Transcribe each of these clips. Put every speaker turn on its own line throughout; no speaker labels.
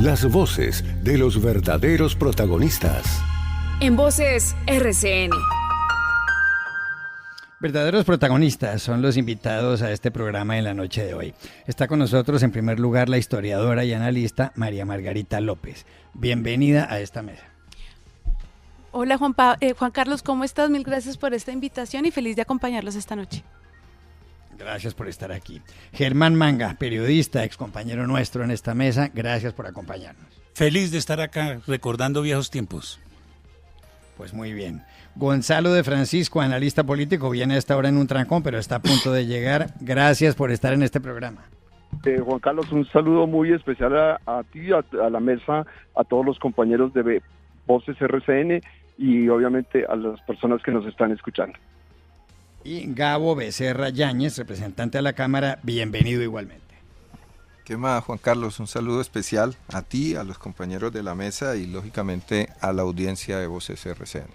Las voces de los verdaderos protagonistas.
En Voces RCN.
Verdaderos protagonistas son los invitados a este programa en la noche de hoy. Está con nosotros en primer lugar la historiadora y analista María Margarita López. Bienvenida a esta mesa.
Hola Juan Carlos, ¿cómo estás? Mil gracias por esta invitación y feliz de acompañarlos esta noche.
Gracias por estar aquí. Germán Manga, periodista, excompañero nuestro en esta mesa, gracias por acompañarnos.
Feliz de estar acá recordando viejos tiempos.
Pues muy bien. Gonzalo de Francisco, analista político, viene a esta hora en un trancón, pero está a punto de llegar. Gracias por estar en este programa.
Juan Carlos, un saludo muy especial a ti, a la mesa, a todos los compañeros de Voces RCN y obviamente a las personas que nos están escuchando.
Y Gabo Becerra Yáñez, representante de la Cámara, bienvenido igualmente.
¿Qué más, Juan Carlos? Un saludo especial a ti, a los compañeros de la mesa y lógicamente a la audiencia de Voces RCN.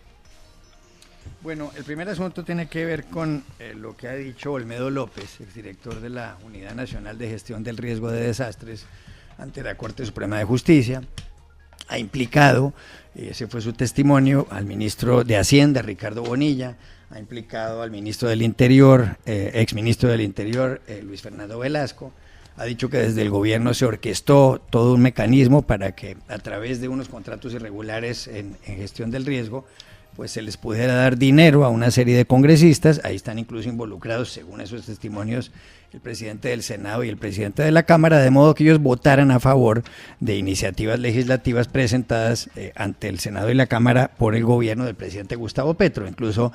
Bueno, el primer asunto tiene que ver con lo que ha dicho Olmedo López, exdirector de la Unidad Nacional de Gestión del Riesgo de Desastres, ante la Corte Suprema de Justicia. Ha implicado, ese fue su testimonio, al ministro de Hacienda, Ricardo Bonilla, ha implicado al ministro del Interior, exministro del Interior, Luis Fernando Velasco. Ha dicho que desde el gobierno se orquestó todo un mecanismo para que a través de unos contratos irregulares en gestión del riesgo, pues se les pudiera dar dinero a una serie de congresistas. Ahí están incluso involucrados, según esos testimonios, el presidente del Senado y el presidente de la Cámara, de modo que ellos votaran a favor de iniciativas legislativas presentadas ante el Senado y la Cámara por el gobierno del presidente Gustavo Petro. Incluso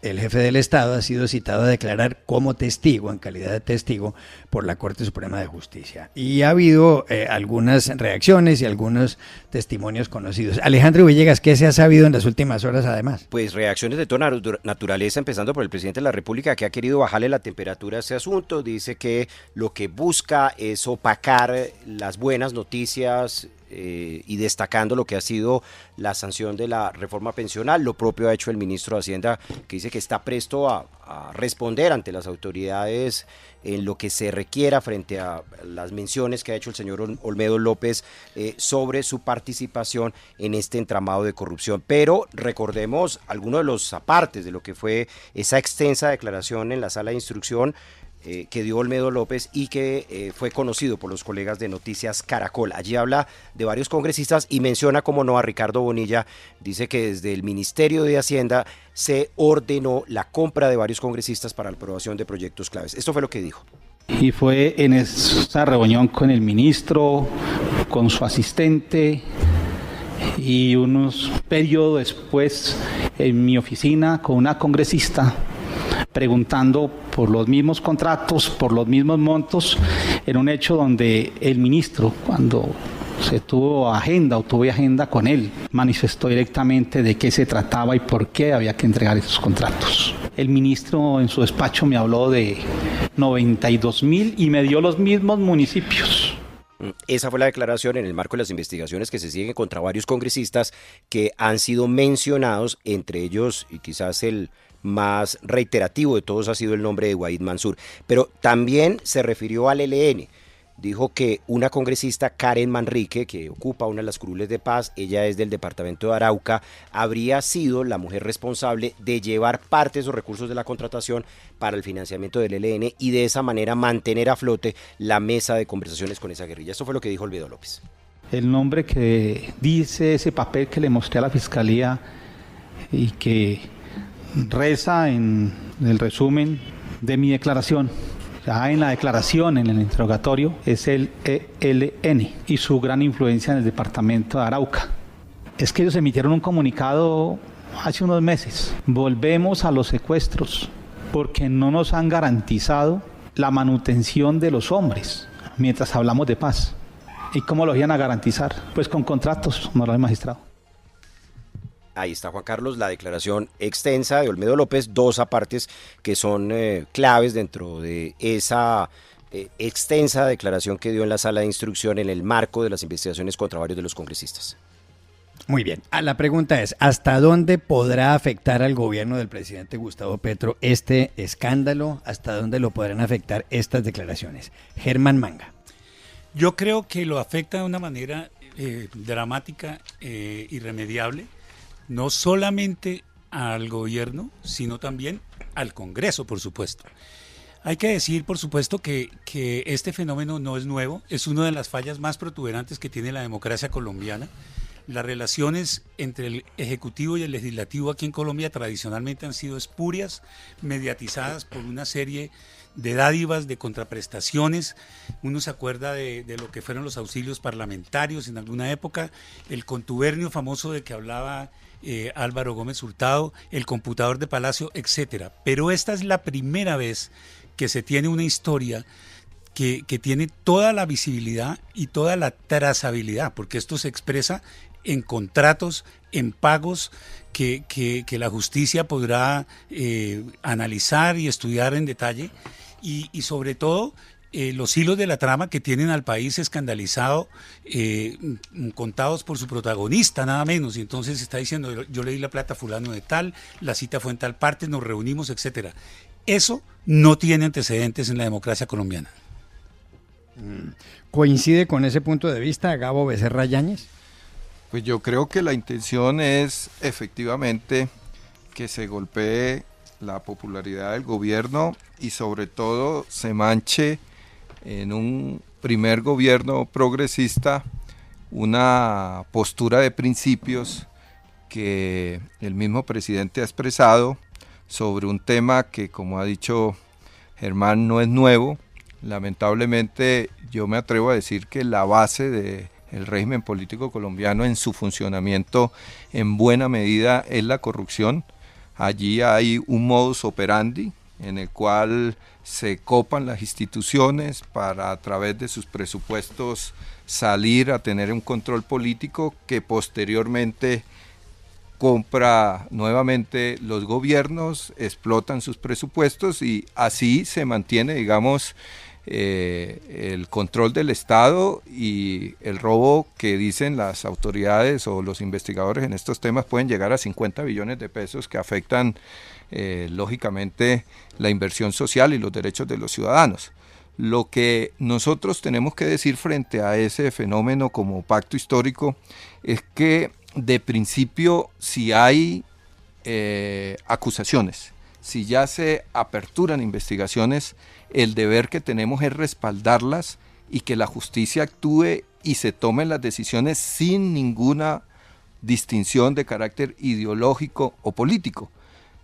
el jefe del Estado ha sido citado a declarar como testigo, en calidad de testigo, por la Corte Suprema de Justicia. Y ha habido algunas reacciones y algunos testimonios conocidos. Alejandro Villegas, ¿qué se ha sabido en las últimas horas además?
Pues reacciones de toda naturaleza, empezando por el presidente de la República, que ha querido bajarle la temperatura a este asunto. Dice que lo que busca es opacar las buenas noticias y destacando lo que ha sido la sanción de la reforma pensional. Lo propio ha hecho el ministro de Hacienda, que dice que está presto a responder ante las autoridades en lo que se requiera frente a las menciones que ha hecho el señor Olmedo López sobre su participación en este entramado de corrupción. Pero recordemos algunos de los apartes de lo que fue esa extensa declaración en la sala de instrucción que dio Olmedo López y que fue conocido por los colegas de Noticias Caracol. Allí habla de varios congresistas y menciona, como no, a Ricardo Bonilla. Dice que desde el Ministerio de Hacienda se ordenó la compra de varios congresistas para la aprobación de proyectos claves. Esto fue lo que dijo.
Y fue en esa reunión con el ministro, con su asistente, y unos periodos después en mi oficina con una congresista preguntando por los mismos contratos, por los mismos montos, en un hecho donde el ministro, cuando se tuve agenda con él, manifestó directamente de qué se trataba y por qué había que entregar esos contratos. El ministro en su despacho me habló de 92,000 y me dio los mismos municipios.
Esa fue la declaración en el marco de las investigaciones que se siguen contra varios congresistas que han sido mencionados, entre ellos, y quizás el más reiterativo de todos ha sido el nombre de Waid Mansur, pero también se refirió al ELN. Dijo que una congresista, Karen Manrique, que ocupa una de las curules de paz, ella es del departamento de Arauca, habría sido la mujer responsable de llevar parte de esos recursos de la contratación para el financiamiento del ELN y de esa manera mantener a flote la mesa de conversaciones con esa guerrilla. Eso fue lo que dijo Olmedo López.
El nombre que dice ese papel que le mostré a la fiscalía y que reza en el resumen de mi declaración, ya en la declaración, en el interrogatorio, es el ELN y su gran influencia en el departamento de Arauca. Es que ellos emitieron un comunicado hace unos meses. Volvemos a los secuestros porque no nos han garantizado la manutención de los hombres mientras hablamos de paz. ¿Y cómo lo iban a garantizar? Pues con contratos, honorable magistrado.
Ahí está, Juan Carlos, la declaración extensa de Olmedo López, dos apartes que son claves dentro de esa extensa declaración que dio en la sala de instrucción en el marco de las investigaciones contra varios de los congresistas.
Muy bien, la pregunta es, ¿hasta dónde podrá afectar al gobierno del presidente Gustavo Petro este escándalo? ¿Hasta dónde lo podrán afectar estas declaraciones? Germán Manga.
Yo creo que lo afecta de una manera dramática, irremediable, no solamente al gobierno, sino también al Congreso, por supuesto. Hay que decir, por supuesto, que este fenómeno no es nuevo, es una de las fallas más protuberantes que tiene la democracia colombiana. Las relaciones entre el Ejecutivo y el Legislativo aquí en Colombia tradicionalmente han sido espurias, mediatizadas por una serie de dádivas, de contraprestaciones. Uno se acuerda de lo que fueron los auxilios parlamentarios en alguna época, el contubernio famoso de que hablaba Álvaro Gómez Hurtado, el computador de Palacio, etcétera. Pero esta es la primera vez que se tiene una historia que tiene toda la visibilidad y toda la trazabilidad, porque esto se expresa en contratos, en pagos que la justicia podrá analizar y estudiar en detalle, y sobre todo los hilos de la trama que tienen al país escandalizado, contados por su protagonista, nada menos, y entonces está diciendo, yo le di la plata a fulano de tal, la cita fue en tal parte, nos reunimos, etcétera. Eso no tiene antecedentes en la democracia colombiana.
¿Coincide con ese punto de vista Gabo Becerra Yáñez?
Pues yo creo que la intención es efectivamente que se golpee la popularidad del gobierno y sobre todo se manche en un primer gobierno progresista una postura de principios que el mismo presidente ha expresado sobre un tema que, como ha dicho Germán, no es nuevo. Lamentablemente yo me atrevo a decir que la base del régimen político colombiano en su funcionamiento en buena medida es la corrupción. Allí hay un modus operandi en el cual se copan las instituciones para a través de sus presupuestos salir a tener un control político que posteriormente compra nuevamente los gobiernos, explotan sus presupuestos y así se mantiene, digamos, el control del Estado, y el robo que dicen las autoridades o los investigadores en estos temas pueden llegar a 50 billones de pesos que afectan lógicamente la inversión social y los derechos de los ciudadanos. Lo que nosotros tenemos que decir frente a ese fenómeno como pacto histórico es que de principio, si hay acusaciones, si ya se aperturan investigaciones, el deber que tenemos es respaldarlas y que la justicia actúe y se tomen las decisiones sin ninguna distinción de carácter ideológico o político.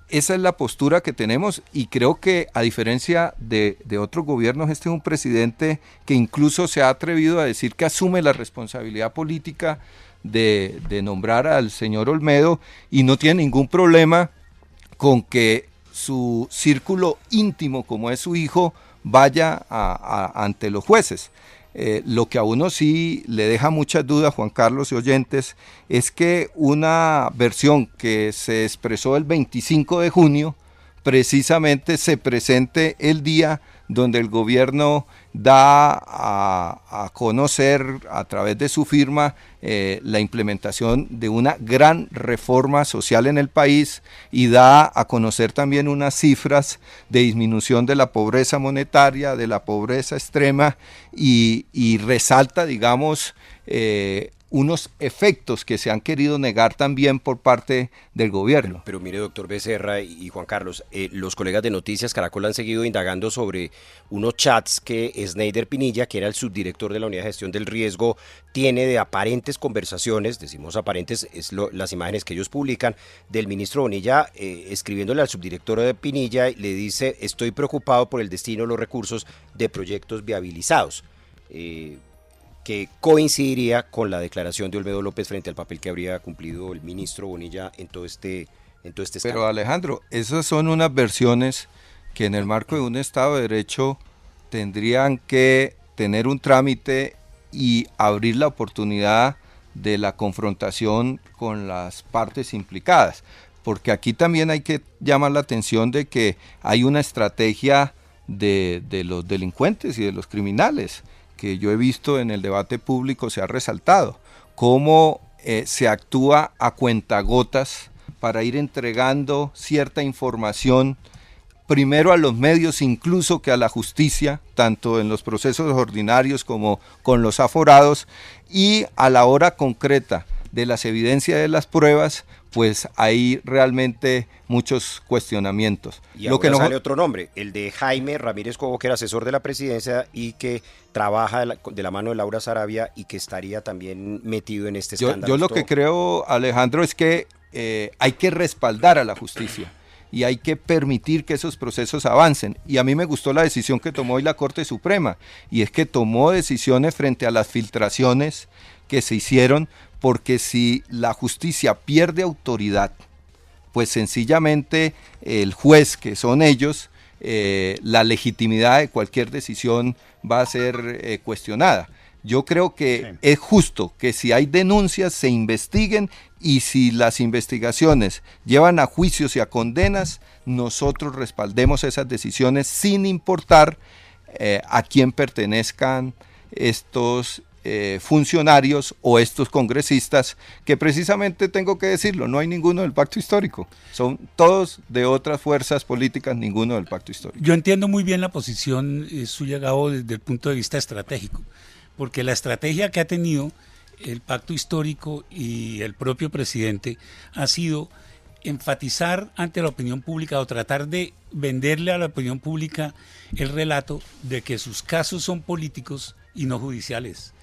Esa es la postura que tenemos y creo que a diferencia de otros gobiernos, este es un presidente que incluso se ha atrevido a decir que asume la responsabilidad política de nombrar al señor Olmedo y no tiene ningún problema con que su círculo íntimo, como es su hijo, vaya ante los jueces. Lo que a uno sí le deja muchas dudas, Juan Carlos y oyentes, es que una versión que se expresó el 25 de junio precisamente se presente el día donde el gobierno da a conocer a través de su firma la implementación de una gran reforma social en el país y da a conocer también unas cifras de disminución de la pobreza monetaria, de la pobreza extrema y resalta, digamos, unos efectos que se han querido negar también por parte del gobierno.
Pero mire, doctor Becerra y Juan Carlos, los colegas de Noticias Caracol han seguido indagando sobre unos chats que Sneider Pinilla, que era el subdirector de la Unidad de Gestión del Riesgo, tiene de aparentes conversaciones, decimos aparentes, las imágenes que ellos publican, del ministro Bonilla escribiéndole al subdirector de Pinilla, le dice, estoy preocupado por el destino de los recursos de proyectos viabilizados. Que coincidiría con la declaración de Olmedo López frente al papel que habría cumplido el ministro Bonilla en todo este escándalo.
Pero Alejandro, esas son unas versiones que en el marco de un Estado de Derecho tendrían que tener un trámite y abrir la oportunidad de la confrontación con las partes implicadas, porque aquí también hay que llamar la atención de que hay una estrategia de los delincuentes y de los criminales, que yo he visto en el debate público se ha resaltado, cómo se actúa a cuentagotas para ir entregando cierta información primero a los medios incluso que a la justicia, tanto en los procesos ordinarios como con los aforados, y a la hora concreta de las evidencias de las pruebas, pues hay realmente muchos cuestionamientos.
Y ahora sale otro nombre, el de Jaime Ramírez Cobo, que era asesor de la presidencia y que trabaja de la mano de Laura Sarabia y que estaría también metido en este escándalo.
Yo lo que creo, Alejandro, es que hay que respaldar a la justicia y hay que permitir que esos procesos avancen. Y a mí me gustó la decisión que tomó hoy la Corte Suprema, y es que tomó decisiones frente a las filtraciones que se hicieron, porque si la justicia pierde autoridad, pues sencillamente el juez, que son ellos, la legitimidad de cualquier decisión va a ser cuestionada. Yo creo que es justo que si hay denuncias se investiguen, y si las investigaciones llevan a juicios y a condenas, nosotros respaldemos esas decisiones sin importar a quién pertenezcan estos funcionarios o estos congresistas, que precisamente, tengo que decirlo, no hay ninguno del pacto histórico, son todos de otras fuerzas políticas, ninguno del pacto histórico.
Yo entiendo muy bien la posición suya, Gabo, desde el punto de vista estratégico, porque la estrategia que ha tenido el pacto histórico y el propio presidente ha sido enfatizar ante la opinión pública o tratar de venderle a la opinión pública el relato de que sus casos son políticos y no judiciales.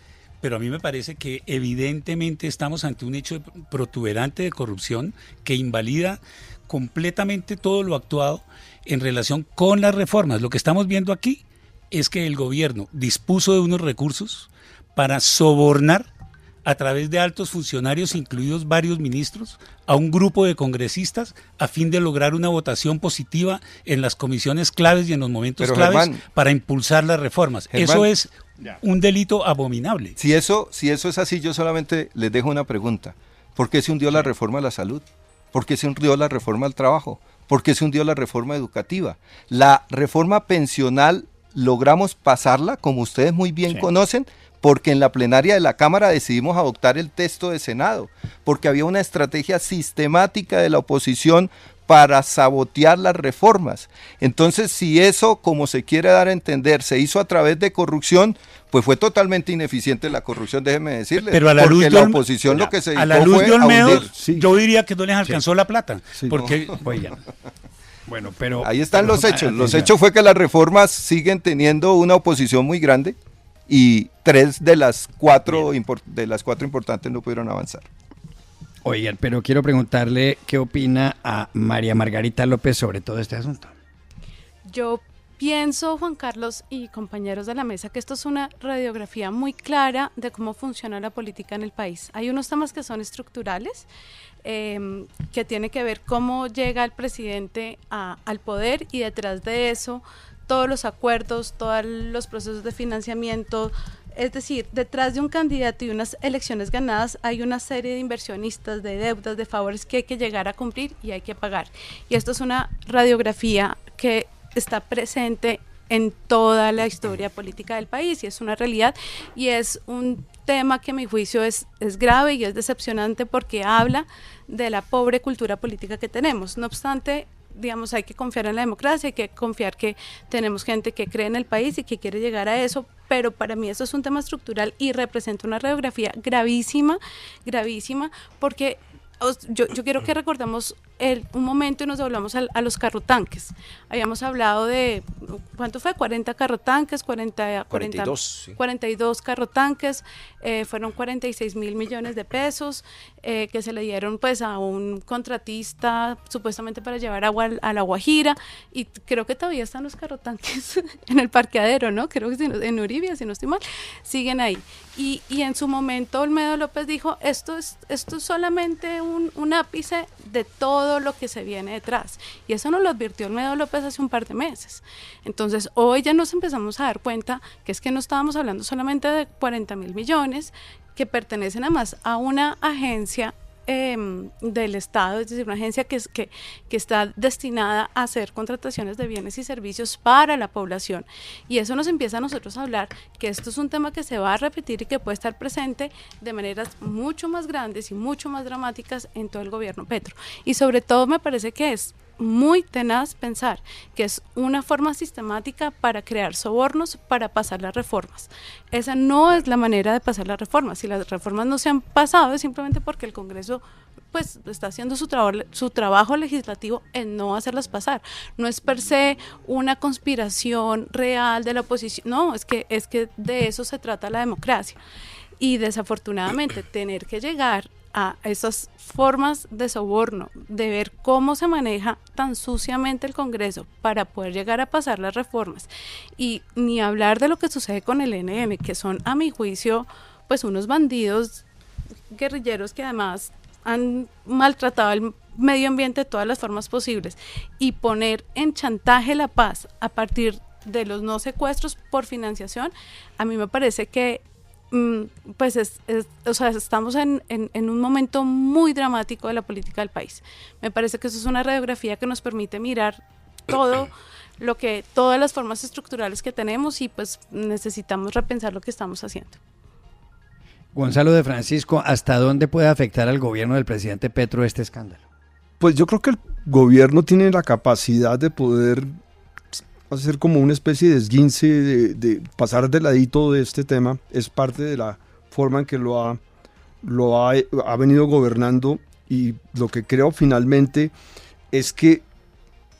Pero a mí me parece que evidentemente estamos ante un hecho protuberante de corrupción que invalida completamente todo lo actuado en relación con las reformas. Lo que estamos viendo aquí es que el gobierno dispuso de unos recursos para sobornar a través de altos funcionarios, incluidos varios ministros, a un grupo de congresistas a fin de lograr una votación positiva en las comisiones claves y en los momentos claves, Germán, para impulsar las reformas. Germán, eso es un delito abominable.
Si eso es así, yo solamente les dejo una pregunta. ¿Por qué se hundió la reforma a la salud? ¿Por qué se hundió la reforma al trabajo? ¿Por qué se hundió la reforma educativa? La reforma pensional logramos pasarla, como ustedes muy bien conocen, porque en la plenaria de la Cámara decidimos adoptar el texto de Senado, porque había una estrategia sistemática de la oposición para sabotear las reformas. Entonces, si eso, como se quiere dar a entender, se hizo a través de corrupción, pues fue totalmente ineficiente la corrupción, déjeme decirles.
Pero a la luz
de la oposición lo que se
a la luz de Olmedo, yo diría que no les alcanzó la plata, porque
oigan. Bueno, pero
ahí están los hechos. Los hechos fue que las reformas siguen teniendo una oposición muy grande, y 3 de las 4 importantes no pudieron avanzar.
Oigan, pero quiero preguntarle qué opina a María Margarita López sobre todo este asunto.
Yo pienso, Juan Carlos y compañeros de la mesa, que esto es una radiografía muy clara de cómo funciona la política en el país. Hay unos temas que son estructurales, que tiene que ver cómo llega el presidente al poder, y detrás de eso todos los acuerdos, todos los procesos de financiamiento. Es decir, detrás de un candidato y unas elecciones ganadas hay una serie de inversionistas, de deudas, de favores que hay que llegar a cumplir y hay que pagar. Y esto es una radiografía que está presente en toda la historia política del país, y es una realidad, y es un tema que a mi juicio es grave y es decepcionante, porque habla de la pobre cultura política que tenemos. No obstante, digamos, hay que confiar en la democracia, hay que confiar que tenemos gente que cree en el país y que quiere llegar a eso, pero para mí eso es un tema estructural y representa una radiografía gravísima, porque yo quiero que recordemos un momento y nos volvamos a los carrotanques. Habíamos hablado de, ¿cuánto fue? 40 carrotanques,
42, sí.
42 carrotanques, fueron 46.000 millones de pesos que se le dieron pues a un contratista supuestamente para llevar agua a La Guajira, y creo que todavía están los carrotanques en el parqueadero, ¿no? Creo que en Uribia, si no estoy mal, siguen ahí. Y en su momento Olmedo López dijo, esto es solamente un ápice de todo lo que se viene detrás, y eso nos lo advirtió Olmedo López hace un par de meses. Entonces hoy ya nos empezamos a dar cuenta que es que no estábamos hablando solamente de 40.000 millones que pertenecen además a una agencia del Estado, es decir, una agencia que está destinada a hacer contrataciones de bienes y servicios para la población, y eso nos empieza a nosotros a hablar que esto es un tema que se va a repetir y que puede estar presente de maneras mucho más grandes y mucho más dramáticas en todo el gobierno Petro. Y sobre todo me parece que es muy tenaz pensar que es una forma sistemática para crear sobornos para pasar las reformas. Esa no es la manera de pasar las reformas. Si las reformas no se han pasado es simplemente porque el Congreso pues está haciendo su trabajo legislativo en no hacerlas pasar. No es per se una conspiración real de la oposición, no, es que de eso se trata la democracia. Y desafortunadamente tener que llegar a esas formas de soborno, de ver cómo se maneja tan suciamente el Congreso para poder llegar a pasar las reformas, y ni hablar de lo que sucede con el ELN, que son a mi juicio pues unos bandidos guerrilleros que además han maltratado el medio ambiente de todas las formas posibles, y poner en chantaje la paz a partir de los no secuestros por financiación, a mí me parece que pues o sea, estamos en un momento muy dramático de la política del país. Me parece que eso es una radiografía que nos permite mirar todas las formas estructurales que tenemos, y pues necesitamos repensar lo que estamos haciendo.
Gonzalo de Francisco, ¿hasta dónde puede afectar al gobierno del presidente Petro este escándalo?
Pues yo creo que el gobierno tiene la capacidad de poder hacer como una especie de esguince, de pasar de ladito de este tema. Es parte de la forma en que ha venido gobernando, y lo que creo finalmente es que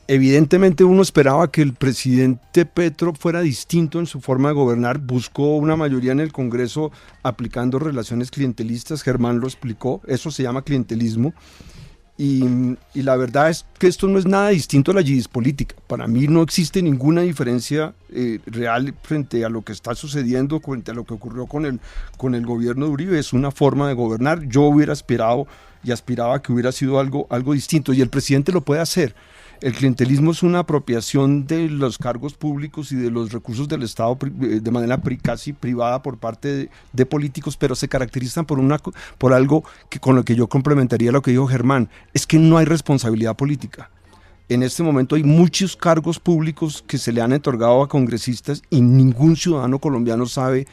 evidentemente uno esperaba que el presidente Petro fuera distinto en su forma de gobernar. Buscó una mayoría en el Congreso aplicando relaciones clientelistas. Germán lo explicó, eso se llama clientelismo. Y la verdad es que esto no es nada distinto a la política. Para mí no existe ninguna diferencia real frente a lo que está sucediendo, frente a lo que ocurrió con el gobierno de Uribe. Es una forma de gobernar. Yo hubiera esperado y aspiraba que hubiera sido algo distinto, y el presidente lo puede hacer. El clientelismo es una apropiación de los cargos públicos y de los recursos del Estado de manera casi privada por parte de políticos, pero se caracterizan por algo con lo que yo complementaría lo que dijo Germán, es que no hay responsabilidad política. En este momento hay muchos cargos públicos que se le han otorgado a congresistas y ningún ciudadano colombiano sabe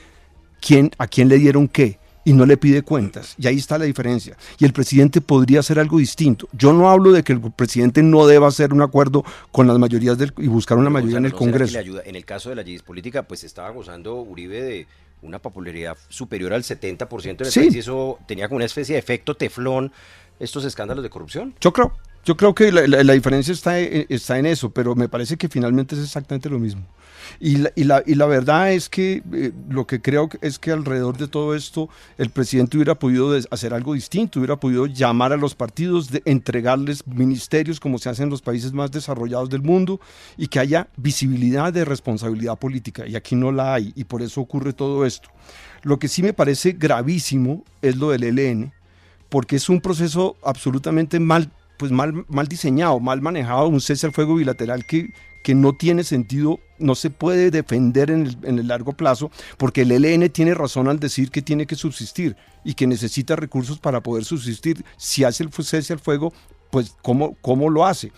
a quién le dieron qué, y no le pide cuentas, y ahí está la diferencia. Y el presidente podría hacer algo distinto. Yo no hablo de que el presidente no deba hacer un acuerdo con las mayorías y buscar una mayoría en el Congreso.
En el caso de la política, pues estaba gozando Uribe de una popularidad superior al 70% en el país, y eso tenía como una especie de efecto teflón estos escándalos de corrupción.
Yo creo que la diferencia está en eso, pero me parece que finalmente es exactamente lo mismo. Y la verdad es que lo que creo es que alrededor de todo esto el presidente hubiera podido hacer algo distinto, hubiera podido llamar a los partidos, entregarles ministerios como se hace en los países más desarrollados del mundo, y que haya visibilidad de responsabilidad política, y aquí no la hay, y por eso ocurre todo esto. Lo que sí me parece gravísimo es lo del ELN, porque es un proceso absolutamente mal diseñado, mal manejado, un cese al fuego bilateral que no tiene sentido, no se puede defender en el largo plazo, porque el ELN tiene razón al decir que tiene que subsistir y que necesita recursos para poder subsistir. Si hace el cese al fuego, pues ¿cómo lo hace?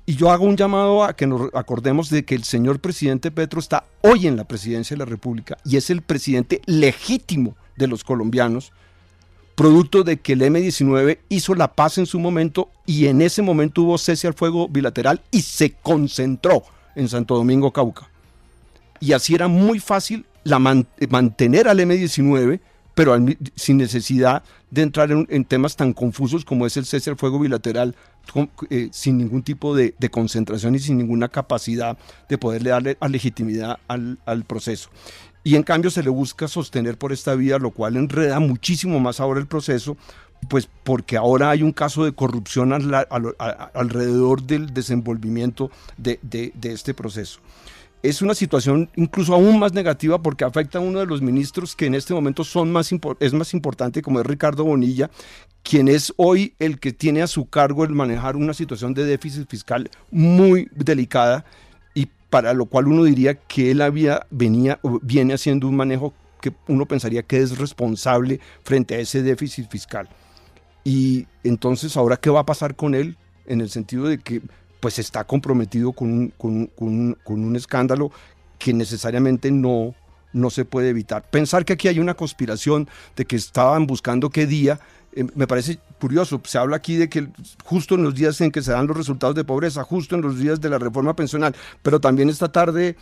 Y yo hago un llamado a que nos acordemos de que el señor presidente Petro está hoy en la presidencia de la República y es el presidente legítimo de los colombianos, producto de que el M-19 hizo la paz en su momento, y en ese momento hubo cese al fuego bilateral y se concentró en Santo Domingo, Cauca. Y así era muy fácil mantener al M-19, pero sin necesidad de entrar en temas tan confusos como es el cese al fuego bilateral, sin ningún tipo de concentración y sin ninguna capacidad de poderle darle legitimidad al proceso. Y en cambio se le busca sostener por esta vía, lo cual enreda muchísimo más ahora el proceso, pues porque ahora hay un caso de corrupción alrededor del desenvolvimiento de este proceso. Es una situación incluso aún más negativa porque afecta a uno de los ministros que en este momento es más importante, como es Ricardo Bonilla, quien es hoy el que tiene a su cargo el manejar una situación de déficit fiscal muy delicada, para lo cual uno diría que él viene haciendo un manejo que uno pensaría que es responsable frente a ese déficit fiscal. Y entonces, ¿ahora qué va a pasar con él? En el sentido de que pues está comprometido con un escándalo que necesariamente no se puede evitar. Pensar que aquí hay una conspiración de que estaban buscando qué día me parece curioso, se habla aquí de que justo en los días en que se dan los resultados de pobreza, justo en los días de la reforma pensional, pero también esta tarde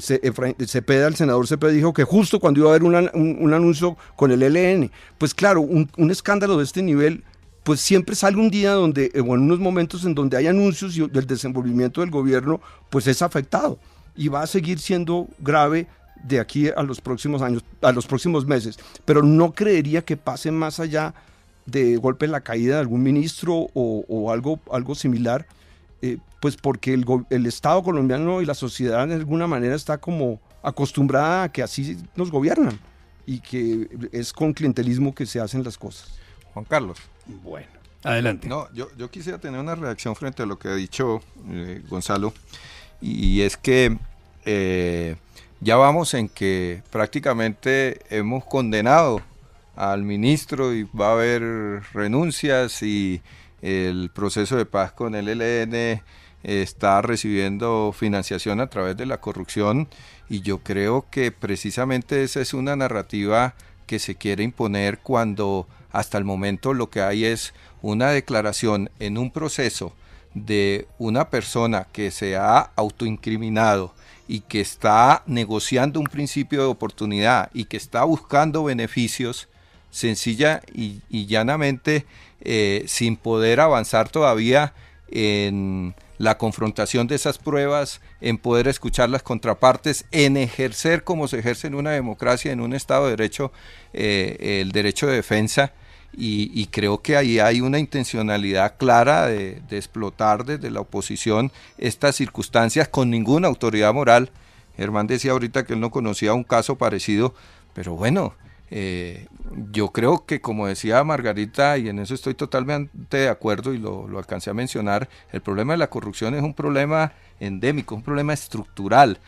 Cepeda, el senador Cepeda dijo que justo cuando iba a haber un anuncio con el ELN, pues claro, un escándalo de este nivel, pues siempre sale un día donde, o en unos momentos en donde hay anuncios y el desenvolvimiento del gobierno, pues es afectado y va a seguir siendo grave de aquí a los próximos años, a los próximos meses, pero no creería que pase más allá de golpe la caída de algún ministro o algo similar, pues porque el Estado colombiano y la sociedad de alguna manera está como acostumbrada a que así nos gobiernan y que es con clientelismo que se hacen las cosas.
Juan Carlos.
Bueno, adelante.
No, yo quisiera tener una reacción frente a lo que ha dicho Gonzalo, y es que ya vamos en que prácticamente hemos condenado al ministro y va a haber renuncias y el proceso de paz con el ELN está recibiendo financiación a través de la corrupción, y yo creo que precisamente esa es una narrativa que se quiere imponer cuando hasta el momento lo que hay es una declaración en un proceso de una persona que se ha autoincriminado y que está negociando un principio de oportunidad y que está buscando beneficios sencilla y llanamente, sin poder avanzar todavía en la confrontación de esas pruebas, en poder escuchar las contrapartes, en ejercer como se ejerce en una democracia, en un Estado de Derecho, el derecho de defensa. Y creo que ahí hay una intencionalidad clara de explotar desde la oposición estas circunstancias con ninguna autoridad moral. Germán decía ahorita que él no conocía un caso parecido, pero bueno, yo creo que, como decía Margarita, y en eso estoy totalmente de acuerdo y lo alcancé a mencionar, el problema de la corrupción es un problema endémico, un problema estructural.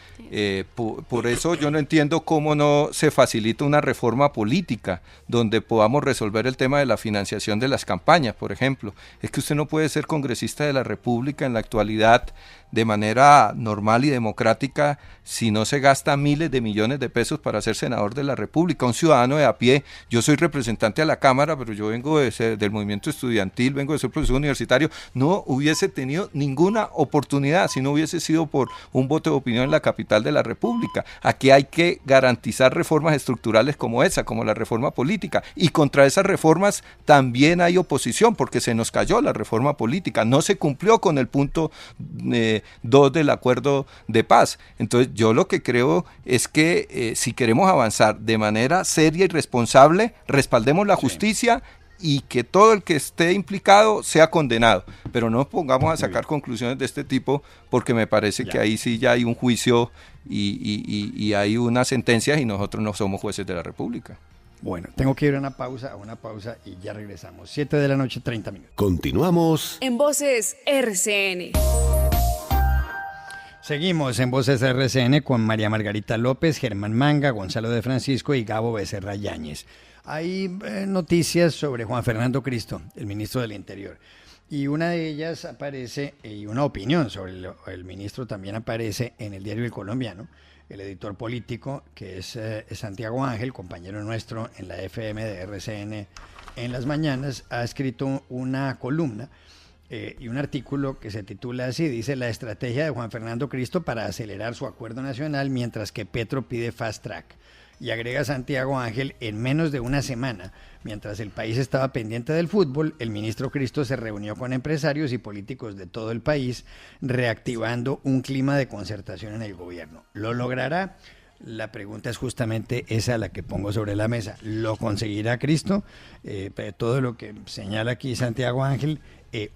Por eso yo no entiendo cómo no se facilita una reforma política donde podamos resolver el tema de la financiación de las campañas, por ejemplo. Es que usted no puede ser congresista de la República en la actualidad de manera normal y democrática si no se gasta miles de millones de pesos para ser senador de la República. Un ciudadano de a pie, yo soy representante a la Cámara, pero yo vengo del movimiento estudiantil, vengo de ser profesor universitario, no hubiese tenido ninguna oportunidad si no hubiese sido por un voto de opinión en la capital de la República. Aquí hay que garantizar reformas estructurales como esa, como la reforma política, y contra esas reformas también hay oposición, porque se nos cayó la reforma política, no se cumplió con el punto 2 del acuerdo de paz. Entonces yo lo que creo es que si queremos avanzar de manera seria y responsable, respaldemos la justicia y que todo el que esté implicado sea condenado, pero no pongamos a sacar conclusiones de este tipo, porque me parece que ahí sí ya hay un juicio y hay unas sentencias y nosotros no somos jueces de la República.
Bueno, tengo que ir a una pausa y ya regresamos. 7:30 p.m.
Continuamos
En Voces RCN.
Seguimos en Voces RCN con María Margarita López, Germán Manga, Gonzalo de Francisco y Gabo Becerra Yáñez. Hay noticias sobre Juan Fernando Cristo, el ministro del Interior. Y una de ellas aparece, y una opinión sobre el ministro también aparece en el diario El Colombiano. El editor político, que es Santiago Ángel, compañero nuestro en la FM de RCN en las mañanas, ha escrito una columna y un artículo que se titula así, dice: la estrategia de Juan Fernando Cristo para acelerar su acuerdo nacional mientras que Petro pide fast track. Y agrega Santiago Ángel: en menos de una semana, mientras el país estaba pendiente del fútbol, el ministro Cristo se reunió con empresarios y políticos de todo el país, reactivando un clima de concertación en el gobierno. ¿Lo logrará? La pregunta es justamente esa la que pongo sobre la mesa. ¿Lo conseguirá Cristo? Todo lo que señala aquí Santiago Ángel,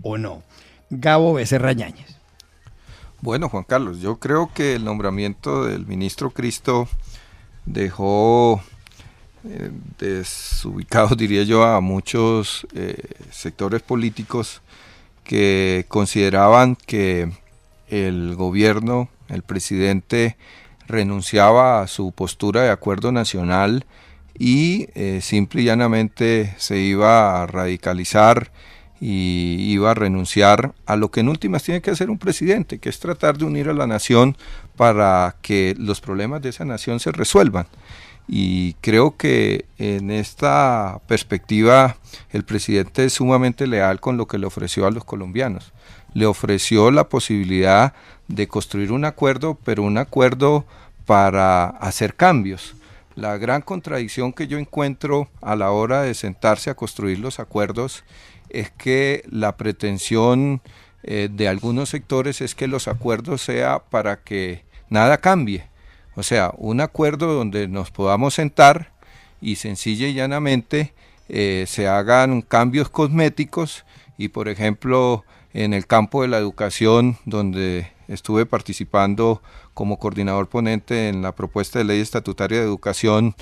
¿o no? Gabo Becerra Yáñez.
Bueno, Juan Carlos, yo creo que el nombramiento del ministro Cristo dejó desubicados, diría yo, a muchos sectores políticos que consideraban que el gobierno, el presidente, renunciaba a su postura de acuerdo nacional y simple y llanamente se iba a radicalizar y iba a renunciar a lo que en últimas tiene que hacer un presidente, que es tratar de unir a la nación para que los problemas de esa nación se resuelvan. y creo que en esta perspectiva el presidente es sumamente leal con lo que le ofreció a los colombianos. Le ofreció la posibilidad de construir un acuerdo, pero un acuerdo para hacer cambios. La gran contradicción que yo encuentro a la hora de sentarse a construir los acuerdos es que la pretensión de algunos sectores es que los acuerdos sea para que nada cambie. O sea, un acuerdo donde nos podamos sentar y sencilla y llanamente se hagan cambios cosméticos y, por ejemplo, en el campo de la educación, donde estuve participando como coordinador ponente en la propuesta de ley estatutaria de educación,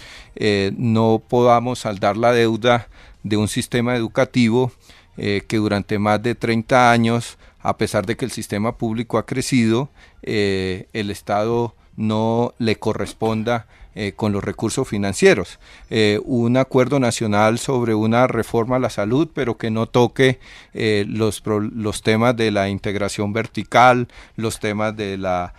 no podamos saldar la deuda de un sistema educativo que durante más de 30 años, a pesar de que el sistema público ha crecido, el Estado no le corresponda con los recursos financieros. Un acuerdo nacional sobre una reforma a la salud, pero que no toque los temas de la integración vertical, los temas de la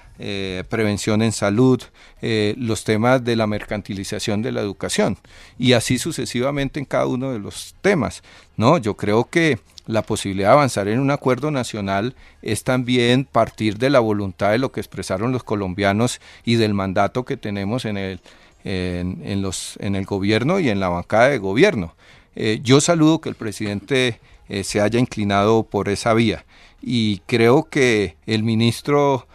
prevención en salud, los temas de la mercantilización de la educación, y así sucesivamente en cada uno de los temas. No, yo creo que la posibilidad de avanzar en un acuerdo nacional es también partir de la voluntad de lo que expresaron los colombianos y del mandato que tenemos en el gobierno y en la bancada de gobierno. Yo saludo que el presidente se haya inclinado por esa vía, y creo que el ministro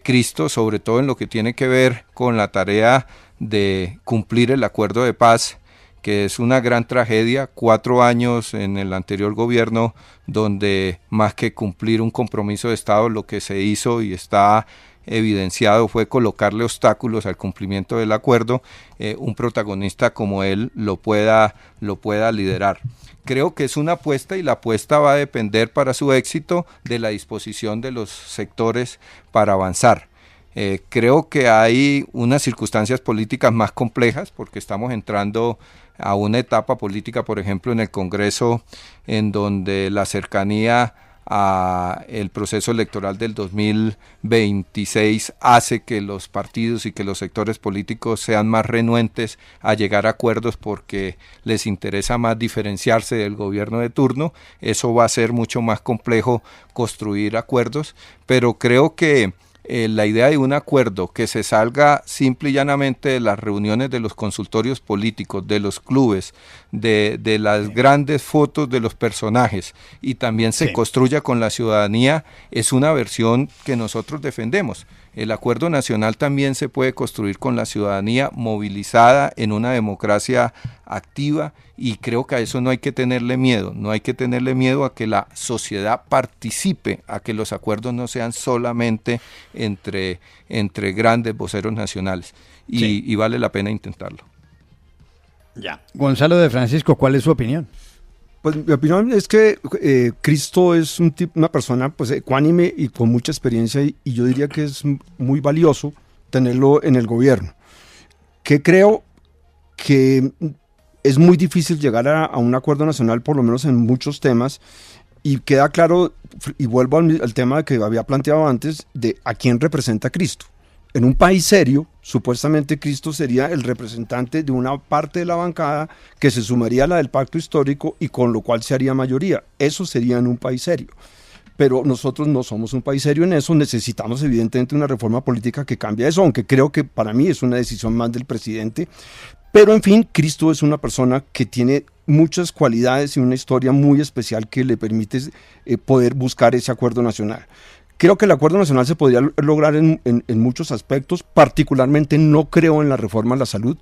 Cristo, sobre todo en lo que tiene que ver con la tarea de cumplir el acuerdo de paz, que es una gran tragedia, 4 años en el anterior gobierno, donde más que cumplir un compromiso de Estado, lo que se hizo y está evidenciado fue colocarle obstáculos al cumplimiento del acuerdo. Un protagonista como él lo pueda liderar. Creo que es una apuesta, y la apuesta va a depender para su éxito de la disposición de los sectores para avanzar. Creo que hay unas circunstancias políticas más complejas, porque estamos entrando a una etapa política, por ejemplo, en el Congreso, en donde la cercanía a el proceso electoral del 2026 hace que los partidos y que los sectores políticos sean más renuentes a llegar a acuerdos porque les interesa más diferenciarse del gobierno de turno. Eso va a ser mucho más complejo construir acuerdos, pero creo que la idea de un acuerdo que se salga simple y llanamente de las reuniones de los consultorios políticos, de los clubes, de las grandes fotos de los personajes, y también se construya con la ciudadanía, es una versión que nosotros defendemos. El acuerdo nacional también se puede construir con la ciudadanía movilizada en una democracia activa, y creo que a eso no hay que tenerle miedo. No hay que tenerle miedo a que la sociedad participe, a que los acuerdos no sean solamente entre grandes voceros nacionales, y vale la pena intentarlo.
Ya. Gonzalo de Francisco, ¿cuál es su opinión?
Pues mi opinión es que Cristo es una persona pues ecuánime y con mucha experiencia, y yo diría que es muy valioso tenerlo en el gobierno. Que creo que es muy difícil llegar a un acuerdo nacional, por lo menos en muchos temas, y queda claro, y vuelvo al tema que había planteado antes, de a quién representa Cristo. En un país serio, supuestamente Cristo sería el representante de una parte de la bancada que se sumaría a la del pacto histórico, y con lo cual se haría mayoría. Eso sería en un país serio. Pero nosotros no somos un país serio en eso. Necesitamos evidentemente una reforma política que cambie eso, aunque creo que para mí es una decisión más del presidente. Pero en fin, Cristo es una persona que tiene muchas cualidades y una historia muy especial que le permite poder buscar ese acuerdo nacional. Creo que el acuerdo nacional se podría lograr en muchos aspectos. Particularmente no creo en la reforma a la salud,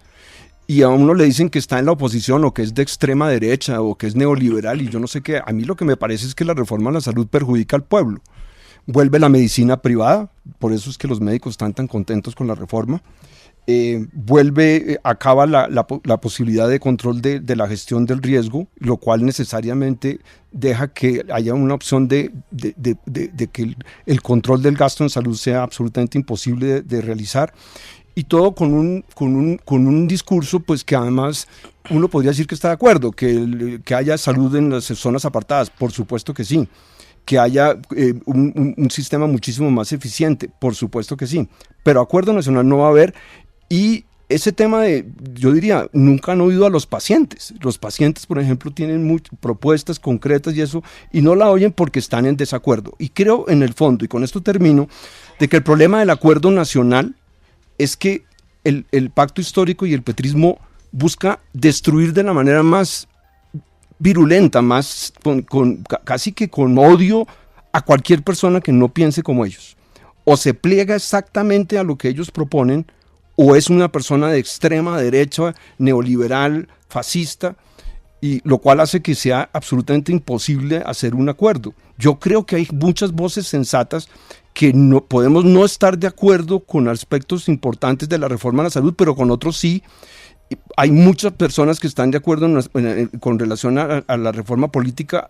y a uno le dicen que está en la oposición o que es de extrema derecha o que es neoliberal y yo no sé qué. A mí lo que me parece es que la reforma a la salud perjudica al pueblo. Vuelve la medicina privada, por eso es que los médicos están tan contentos con la reforma. Acaba la posibilidad de control de la gestión del riesgo, lo cual necesariamente deja que haya una opción de que el control del gasto en salud sea absolutamente imposible de realizar, y todo con un discurso pues que además uno podría decir que está de acuerdo, que haya salud en las zonas apartadas, por supuesto que sí. Que haya un sistema muchísimo más eficiente, por supuesto que sí, pero acuerdo nacional no va a haber, y ese tema yo diría, nunca han oído a los pacientes. Los pacientes, por ejemplo, tienen propuestas concretas y eso, y no la oyen porque están en desacuerdo. Y creo en el fondo, y con esto termino, de que el problema del acuerdo nacional es que el pacto histórico y el petrismo busca destruir de la manera más virulenta, más casi que con odio a cualquier persona que no piense como ellos. O se pliega exactamente a lo que ellos proponen, o es una persona de extrema derecha, neoliberal, fascista, y lo cual hace que sea absolutamente imposible hacer un acuerdo. Yo creo que hay muchas voces sensatas que no podemos no estar de acuerdo con aspectos importantes de la reforma a la salud, pero con otros sí. Hay muchas personas que están de acuerdo con relación a la reforma política,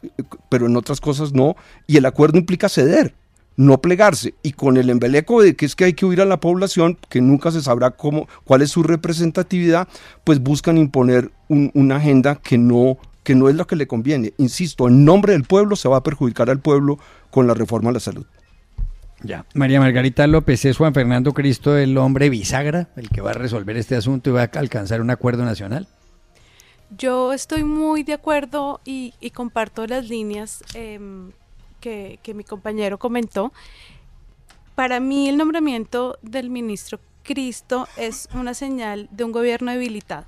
pero en otras cosas no, y el acuerdo implica ceder, no plegarse, y con el embeleco de que es que hay que oír a la población, que nunca se sabrá cuál es su representatividad, pues buscan imponer una agenda que no es lo que le conviene. Insisto, en nombre del pueblo se va a perjudicar al pueblo con la reforma a la salud.
Ya. María Margarita López, ¿es Juan Fernando Cristo el hombre bisagra, el que va a resolver este asunto y va a alcanzar un acuerdo nacional?
Yo estoy muy de acuerdo y comparto las líneas que mi compañero comentó. Para mí el nombramiento del ministro Cristo es una señal de un gobierno debilitado,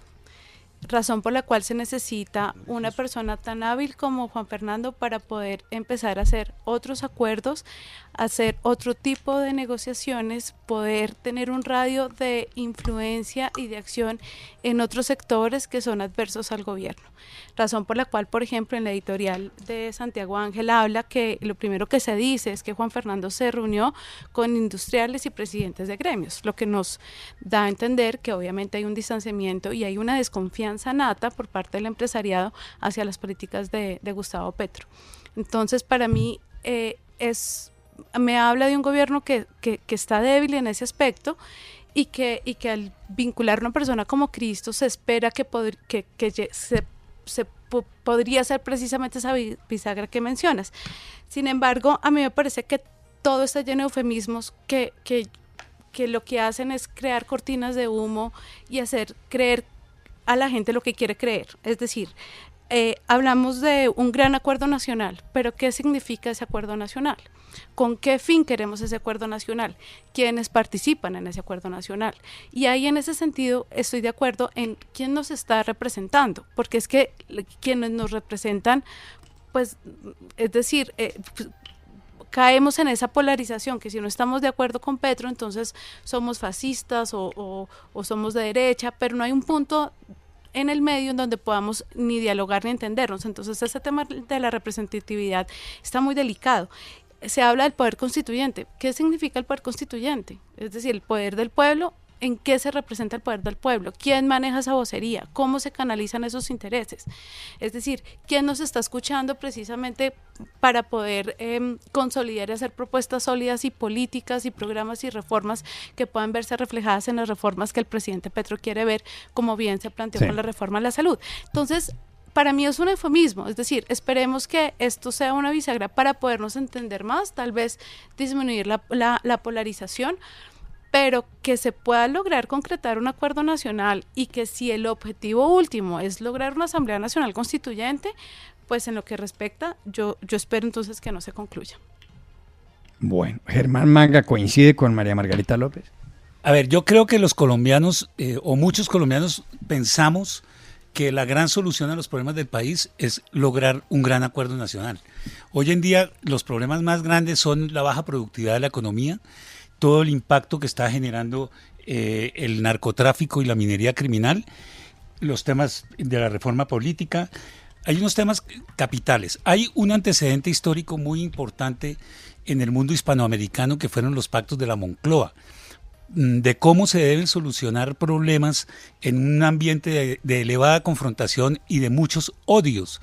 razón por la cual se necesita una persona tan hábil como Juan Fernando para poder empezar a hacer otros acuerdos, hacer otro tipo de negociaciones, poder tener un radio de influencia y de acción en otros sectores que son adversos al gobierno. Razón por la cual, por ejemplo, en la editorial de Santiago Ángel habla que lo primero que se dice es que Juan Fernando se reunió con industriales y presidentes de gremios, lo que nos da a entender que obviamente hay un distanciamiento y hay una desconfianza nata por parte del empresariado hacia las políticas de Gustavo Petro. Entonces, para mí me habla de un gobierno que está débil en ese aspecto y que al vincular a una persona como Cristo se espera que podría ser precisamente esa bisagra que mencionas. Sin embargo, a mí me parece que todo está lleno de eufemismos que lo que hacen es crear cortinas de humo y hacer creer a la gente lo que quiere creer. Es decir, hablamos de un gran acuerdo nacional, pero ¿qué significa ese acuerdo nacional? ¿Con qué fin queremos ese acuerdo nacional? ¿Quiénes participan en ese acuerdo nacional? Y ahí en ese sentido estoy de acuerdo en quién nos está representando, porque es que quienes nos representan, pues, es decir, caemos en esa polarización, que si no estamos de acuerdo con Petro, entonces somos fascistas o somos de derecha, pero no hay un punto en el medio en donde podamos ni dialogar ni entendernos. Entonces ese tema de la representatividad está muy delicado. Se habla del poder constituyente. ¿Qué significa el poder constituyente? Es decir, el poder del pueblo. ¿En qué se representa el poder del pueblo? ¿Quién maneja esa vocería? ¿Cómo se canalizan esos intereses? Es decir, ¿quién nos está escuchando precisamente para poder consolidar y hacer propuestas sólidas y políticas y programas y reformas que puedan verse reflejadas en las reformas que el presidente Petro quiere ver, como bien se planteó con la reforma a la salud? Entonces, para mí es un eufemismo, es decir, esperemos que esto sea una bisagra para podernos entender más, tal vez disminuir la polarización, pero que se pueda lograr concretar un acuerdo nacional y que si el objetivo último es lograr una Asamblea Nacional Constituyente, pues en lo que respecta, yo espero entonces que no se concluya.
Bueno, Germán Manga coincide con María Margarita López.
A ver, yo creo que los colombianos, o muchos colombianos, pensamos que la gran solución a los problemas del país es lograr un gran acuerdo nacional. Hoy en día los problemas más grandes son la baja productividad de la economía, todo el impacto que está generando el narcotráfico y la minería criminal, los temas de la reforma política. Hay unos temas capitales. Hay un antecedente histórico muy importante en el mundo hispanoamericano que fueron los pactos de la Moncloa, de cómo se deben solucionar problemas en un ambiente de elevada confrontación y de muchos odios.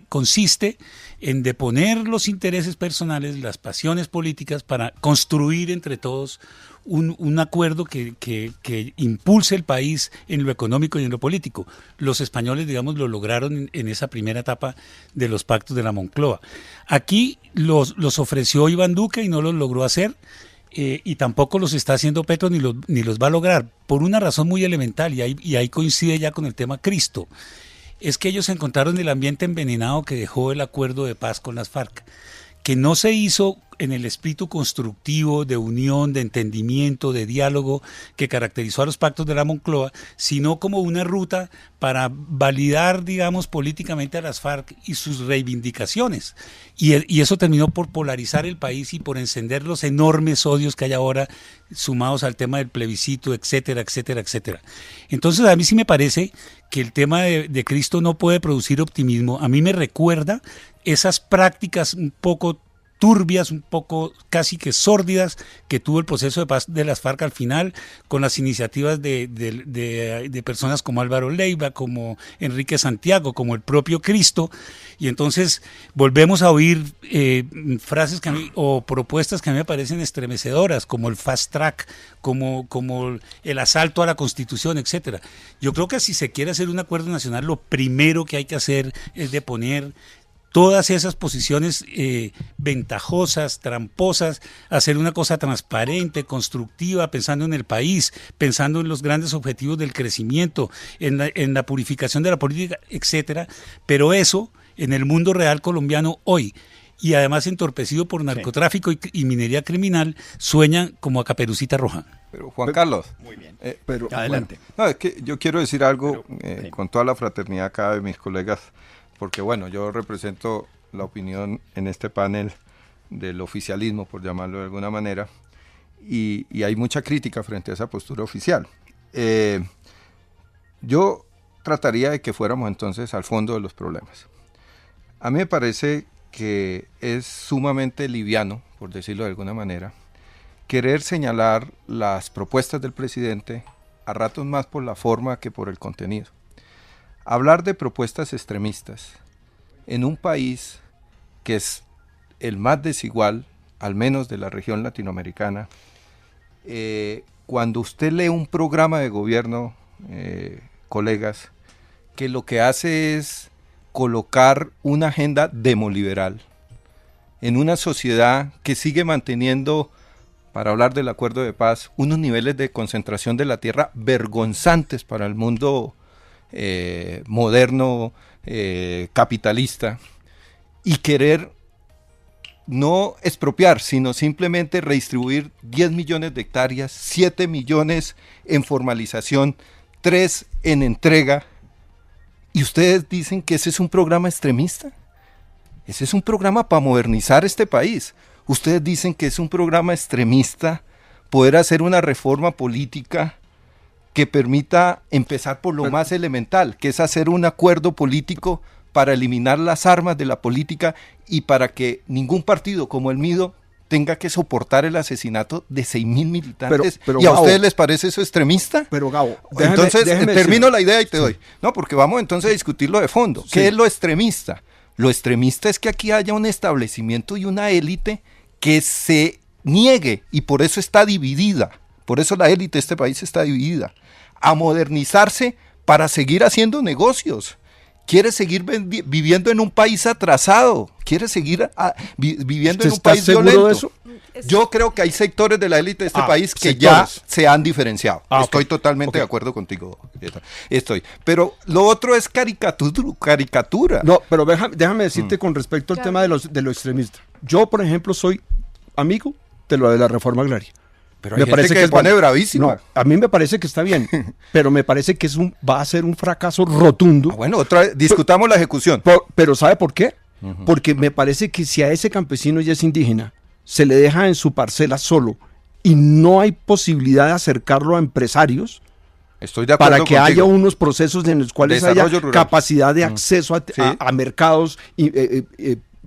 Consiste en deponer los intereses personales, las pasiones políticas para construir entre todos un acuerdo que impulse el país en lo económico y en lo político. Los españoles, digamos, lo lograron en esa primera etapa de los pactos de la Moncloa. Aquí los ofreció Iván Duque y no los logró hacer. y tampoco los está haciendo Petro ni los va a lograr, por una razón muy elemental, y ahí coincide ya con el tema Cristo. Es que ellos encontraron el ambiente envenenado que dejó el acuerdo de paz con las FARC, que no se hizo en el espíritu constructivo de unión, de entendimiento, de diálogo que caracterizó a los pactos de la Moncloa, sino como una ruta para validar, digamos, políticamente a las FARC y sus reivindicaciones. Y eso terminó por polarizar el país y por encender los enormes odios que hay ahora, sumados al tema del plebiscito, etcétera, etcétera, etcétera. Entonces a mí sí me parece que el tema de Cristo no puede producir optimismo. A mí me recuerda esas prácticas un poco turbias, un poco casi que sórdidas que tuvo el proceso de paz de las FARC al final, con las iniciativas de personas como Álvaro Leiva, como Enrique Santiago, como el propio Cristo, y entonces volvemos a oír frases o propuestas que a mí me parecen estremecedoras, como el fast track, como el asalto a la Constitución, etcétera. Yo creo que si se quiere hacer un acuerdo nacional, lo primero que hay que hacer es deponer todas esas posiciones ventajosas, tramposas, hacer una cosa transparente, constructiva, pensando en el país, pensando en los grandes objetivos del crecimiento, en la purificación de la política, etcétera. Pero eso, en el mundo real colombiano hoy, y además entorpecido por narcotráfico y minería criminal, sueñan como a Caperucita Roja.
Pero Juan Carlos,
muy bien.
Pero
adelante.
Bueno, no, es que yo quiero decir algo con toda la fraternidad acá de mis colegas, porque bueno, yo represento la opinión en este panel del oficialismo, por llamarlo de alguna manera, y hay mucha crítica frente a esa postura oficial. Yo trataría de que fuéramos entonces al fondo de los problemas. A mí me parece que es sumamente liviano, por decirlo de alguna manera, querer señalar las propuestas del presidente a ratos más por la forma que por el contenido. Hablar de propuestas extremistas en un país que es el más desigual, al menos de la región latinoamericana, cuando usted lee un programa de gobierno, colegas, que lo que hace es colocar una agenda demoliberal en una sociedad que sigue manteniendo, para hablar del acuerdo de paz, unos niveles de concentración de la tierra vergonzantes para el mundo moderno, capitalista, y querer no expropiar, sino simplemente redistribuir 10 millones de hectáreas, 7 millones en formalización, 3 en entrega, y ustedes dicen que ese es un programa extremista. Ese es un programa para modernizar este país. Ustedes dicen que es un programa extremista poder hacer una reforma política que permita empezar por lo más elemental, que es hacer un acuerdo político para eliminar las armas de la política y para que ningún partido como el MIDO tenga que soportar el asesinato de 6.000 militantes.
Pero,
¿y a
Gabo,
ustedes les parece eso extremista?
Pero Gabo,
entonces termino la idea y te
sí.
doy. No, porque vamos entonces a discutirlo de fondo.
Sí.
¿Qué es lo extremista? Lo extremista es que aquí haya un establecimiento y una élite que se niegue, y por eso está dividida, por eso la élite de este país está dividida, a modernizarse para seguir haciendo negocios. Quiere seguir viviendo en un país atrasado, quiere seguir viviendo en un país violento.
¿De eso?
Yo creo que hay sectores de la élite de este país que
sectores.
ya se han diferenciado. Estoy totalmente
okay.
de acuerdo contigo. Pero lo otro es caricatura.
No, pero déjame decirte con respecto al tema de lo extremista. Yo, por ejemplo, soy amigo de lo de la reforma agraria.
Pero hay gente que se pone bravísima.
No, a mí me parece que está bien, pero me parece que va a ser un fracaso rotundo.
Bueno, otra vez, discutamos la ejecución.
Pero ¿sabe por qué? Porque me parece que si a ese campesino ya es indígena, se le deja en su parcela solo y no hay posibilidad de acercarlo a empresarios,
estoy de acuerdo
para que
contigo.
haya unos procesos en los cuales haya
rural.
capacidad de acceso a mercados,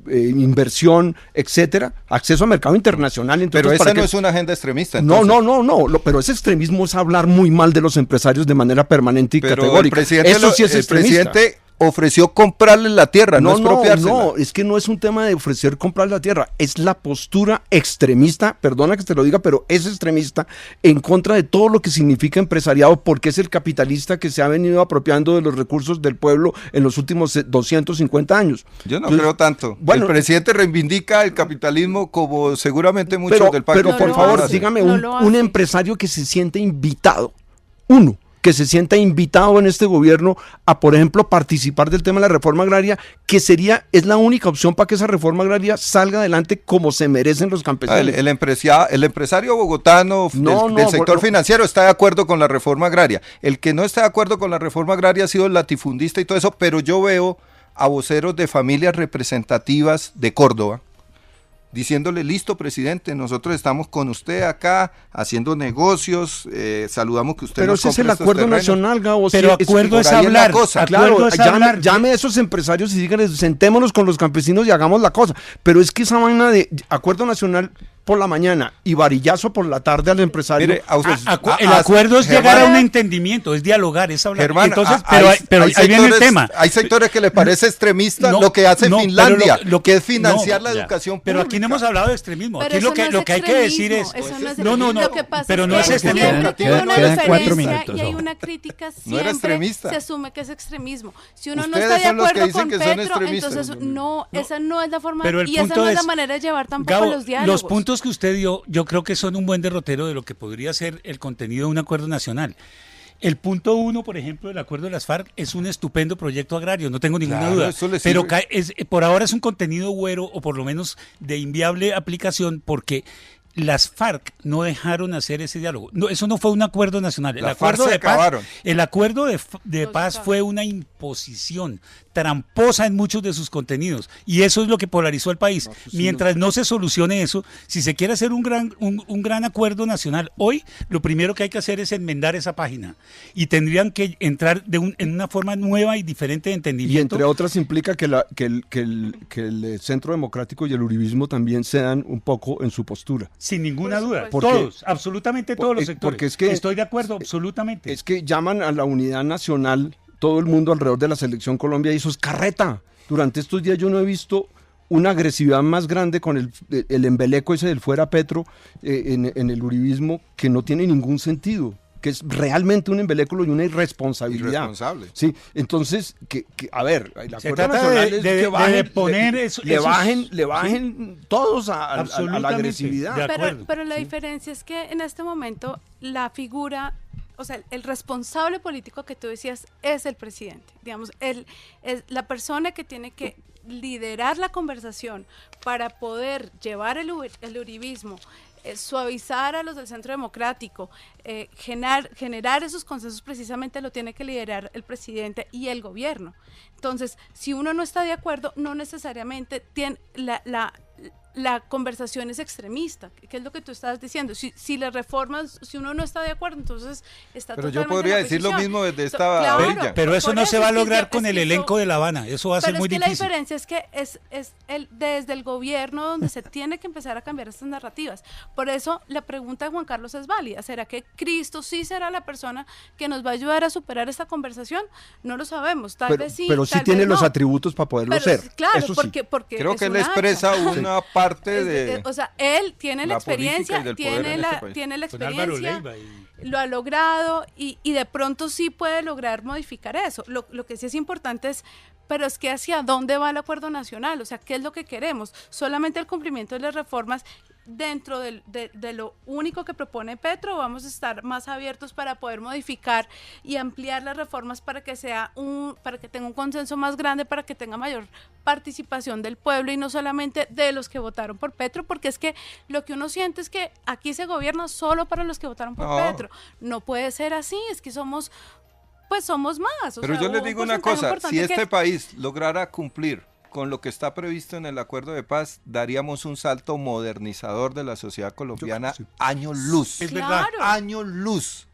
inversión, etcétera, acceso a mercado internacional.
Pero esa no es una agenda extremista.
Entonces. No, pero ese extremismo es hablar muy mal de los empresarios de manera permanente y
pero
categórica.
El presidente ofreció comprarle la tierra, no expropiársela.
No, es que no es un tema de ofrecer comprar la tierra, es la postura extremista, perdona que te lo diga, pero es extremista en contra de todo lo que significa empresariado, porque es el capitalista que se ha venido apropiando de los recursos del pueblo en los últimos 250 años.
Yo no creo tanto.
Bueno,
el presidente reivindica el capitalismo como seguramente muchos del pacto.
Pero por favor, dígame un empresario que se siente invitado, que se sienta invitado en este gobierno a, por ejemplo, participar del tema de la reforma agraria, que es la única opción para que esa reforma agraria salga adelante como se merecen los campesinos.
El empresario bogotano del sector financiero está de acuerdo con la reforma agraria. El que no está de acuerdo con la reforma agraria ha sido el latifundista y todo eso, pero yo veo a voceros de familias representativas de Córdoba diciéndole, listo, presidente, nosotros estamos con usted acá haciendo negocios, saludamos que usted
pero
nos
ese es el acuerdo nacional, Gabo.
Pero acuerdo es hablar.
Claro, llame a esos empresarios y díganles, sentémonos con los campesinos y hagamos la cosa. Pero es que esa vaina de acuerdo nacional por la mañana y varillazo por la tarde al empresario.
Mire, el acuerdo es llegar a un entendimiento, es dialogar, es hablar.
Germán,
entonces, pero ahí viene el tema.
Hay sectores que les parece extremista lo que hace Finlandia, lo que es financiar la educación pública.
Pero aquí no hemos hablado de extremismo.
Pero
aquí lo que hay que decir es...
No,
pero no es extremismo.
Quedan 4 minutos. Y hay una crítica siempre,
se
asume que es extremismo. Si uno no está de acuerdo con Petro, entonces no, esa no es la forma, y esa no es la manera de llevar tampoco los diálogos.
Los puntos que usted dio, yo creo que son un buen derrotero de lo que podría ser el contenido de un acuerdo nacional. El punto 1, por ejemplo, del acuerdo de las FARC es un estupendo proyecto agrario, no tengo ninguna duda, pero por ahora es un contenido güero o por lo menos de inviable aplicación porque las FARC no dejaron hacer ese diálogo. No, eso no fue un acuerdo nacional. El acuerdo de paz fue una imposición tramposa en muchos de sus contenidos y eso es lo que polarizó al país. Mientras no se solucione eso, si se quiere hacer un gran acuerdo nacional, hoy lo primero que hay que hacer es enmendar esa página y tendrían que entrar en una forma nueva y diferente de entendimiento.
Y entre otras implica que el Centro Democrático y el uribismo también se dan un poco en su postura.
Sin ninguna duda, todos, absolutamente todos los sectores.
Porque es que,
estoy de acuerdo, absolutamente.
Es que llaman a la unidad nacional todo el mundo alrededor de la Selección Colombia y eso es carreta. Durante estos días yo no he visto una agresividad más grande con el embeleco ese del fuera Petro en el uribismo que no tiene ningún sentido, que es realmente un embeleco y una irresponsabilidad.
Irresponsable.
Sí, entonces, a ver, el
se
acuerdo
trata
nacional
de poner eso,
le bajen todos a la agresividad.
Pero la diferencia es que en este momento la figura, o sea, el responsable político que tú decías es el presidente, digamos, es la persona que tiene que liderar la conversación para poder llevar el uribismo, suavizar a los del Centro Democrático, generar esos consensos, precisamente lo tiene que liderar el presidente y el gobierno. Entonces, si uno no está de acuerdo, no necesariamente tiene la conversación es extremista, que es lo que tú estabas diciendo. Si las reformas, si uno no está de acuerdo, entonces está
pero
totalmente
yo podría
en
decir lo mismo desde esta
claro,
pero eso no se va a lograr con el elenco de La Habana, eso va a ser muy difícil.
Pero es que la diferencia es que desde el gobierno donde se tiene que empezar a cambiar estas narrativas. Por eso la pregunta de Juan Carlos es válida. ¿Será que Cristo sí será la persona que nos va a ayudar a superar esta conversación? No lo sabemos, tal vez sí.
Pero sí tiene los atributos para poderlo ser.
Claro,
eso
porque
creo que él expresa una parte de...
O sea, él tiene la experiencia, tiene la experiencia, lo ha logrado y de pronto sí puede lograr modificar eso. Lo que sí es importante es, pero es que hacia dónde va el acuerdo nacional, o sea, ¿qué es lo que queremos? Solamente el cumplimiento de las reformas dentro de lo único que propone Petro, vamos a estar más abiertos para poder modificar y ampliar las reformas para que tenga un consenso más grande, para que tenga mayor participación del pueblo y no solamente de los que votaron por Petro, porque es que lo que uno siente es que aquí se gobierna solo para los que votaron por Petro. No puede ser así, es que somos más.
Pero yo les digo una cosa, si este país lograra cumplir con lo que está previsto en el acuerdo de paz, daríamos un salto modernizador de la sociedad colombiana, años luz.
Es verdad.
Años luz.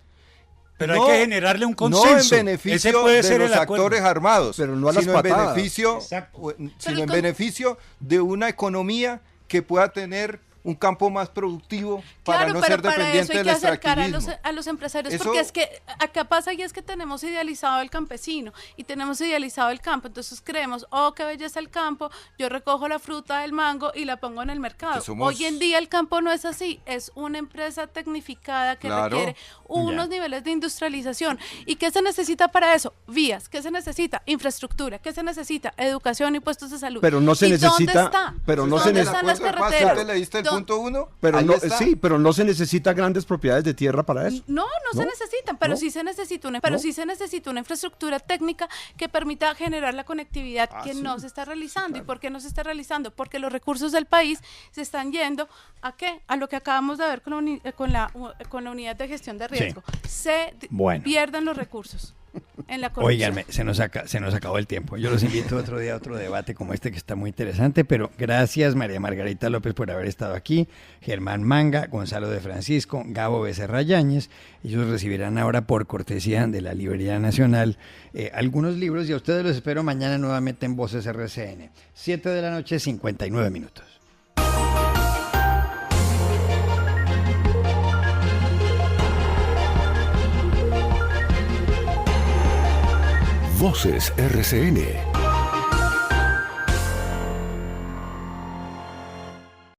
Pero hay que generarle un consenso.
No en beneficio de los actores armados,
pero no a las
sino en beneficio de una economía que pueda tener un campo más productivo para
Claro,
no
pero
ser
para
dependiente
eso hay
del
que acercar
extractivismo.
a los empresarios,
Eso-
porque es que acá pasa y es que tenemos idealizado el campesino y tenemos idealizado el campo, entonces creemos, oh, qué belleza el campo, yo recojo la fruta del mango y la pongo en el mercado.
Que somos-
Hoy en día el campo no es así, es una empresa tecnificada que
Claro.
requiere unos niveles de industrialización. ¿Y qué se necesita para eso? Vías. ¿Qué se necesita? Infraestructura. ¿Qué se necesita? Educación y puestos de salud.
Pero no se
¿Y
necesita-
¿Dónde está?
pero no se
¿Dónde
necesita-
están las
¿De acuerdo de paz?
carreteras?
¿Usted leíste el
¿Dó-
punto 1?
Pero
Ahí
no,
está.
sí, pero no se necesita grandes propiedades de tierra para eso.
No se
¿No?
necesitan, pero
¿No?
sí se necesita una infraestructura técnica que permita generar la conectividad que
sí.
no se está realizando. ¿Y por qué no se está realizando? Porque los recursos del país se están yendo ¿a qué? A lo que acabamos de ver con la unidad de gestión de riesgo.
Bueno.
Pierden los recursos en la corrupción.
Óiganme, se nos acabó el tiempo. Yo los invito otro día a otro debate como este que está muy interesante, pero gracias María Margarita López por haber estado aquí, Germán Manga, Gonzalo de Francisco, Gabo Becerra Yáñez. Ellos recibirán ahora por cortesía de la Librería Nacional algunos libros y a ustedes los espero mañana nuevamente en Voces RCN. 7 de la noche, 59 minutos.
Voces RCN.